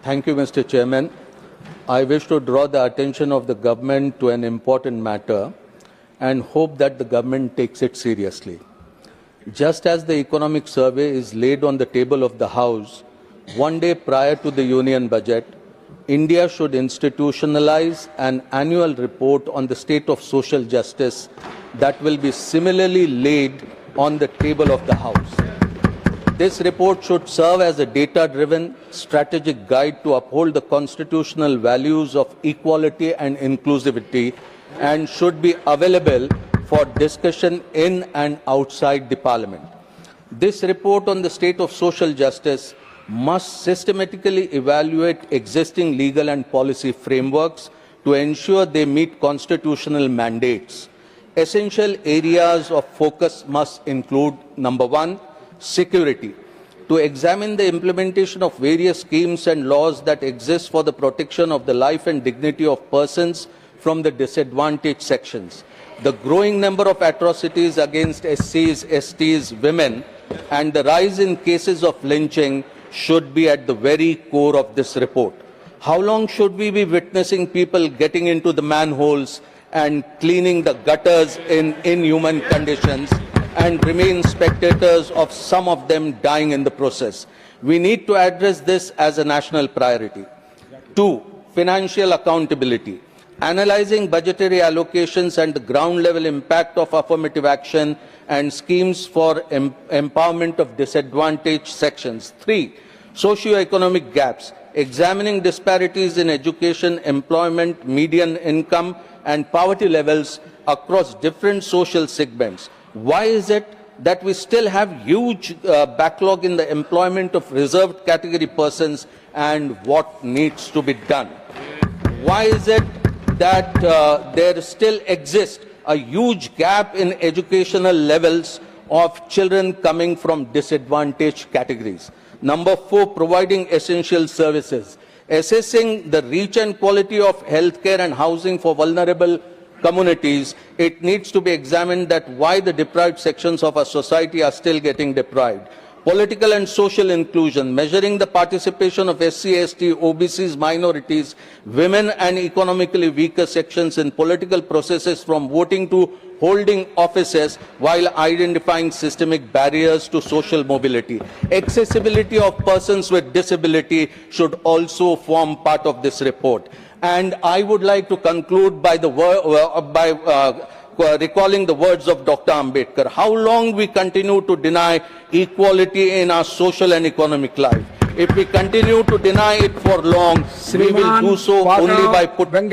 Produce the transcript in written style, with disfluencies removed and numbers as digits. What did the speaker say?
Thank you, Mr. Chairman. I wish to draw the attention of the government to an important matter and hope that the government takes it seriously. Just as the economic survey is laid on the table of the House one day prior to the Union budget, India should institutionalize an annual report on the state of social justice that will be similarly laid on the table of the House. This report should serve as a data-driven strategic guide to uphold the constitutional values of equality and inclusivity and should be available for discussion in and outside the Parliament. This report on the state of social justice must systematically evaluate existing legal and policy frameworks to ensure they meet constitutional mandates. Essential areas of focus must include, number one, security, to examine the implementation of various schemes and laws that exist for the protection of the life and dignity of persons from the disadvantaged sections. The growing number of atrocities against SCs, STs, women, and the rise in cases of lynching should be at the very core of this report. How long should we be witnessing people getting into the manholes and cleaning the gutters in inhuman conditions and remain spectators of some of them dying in the process? We need to address this as a national priority. 2. Financial accountability. Analyzing budgetary allocations and the ground-level impact of affirmative action and schemes for empowerment of disadvantaged sections. 3. Socio-economic gaps. Examining disparities in education, employment, median income, and poverty levels across different social segments. Why is it that we still have huge backlog in the employment of reserved category persons, and what needs to be done? Why is it that there still exists a huge gap in educational levels of children coming from disadvantaged categories? Number 4, providing essential services. Assessing the reach and quality of healthcare and housing for vulnerable communities, it needs to be examined that why the deprived sections of our society are still getting deprived. Political and social inclusion, measuring the participation of SC, ST, OBCs, minorities, women and economically weaker sections in political processes from voting to holding offices while identifying systemic barriers to social mobility. Accessibility of persons with disability should also form part of this report. And I would like to conclude by recalling the words of Dr. Ambedkar. How long we continue to deny equality in our social and economic life? If we continue to deny it for long, we will do so only by putting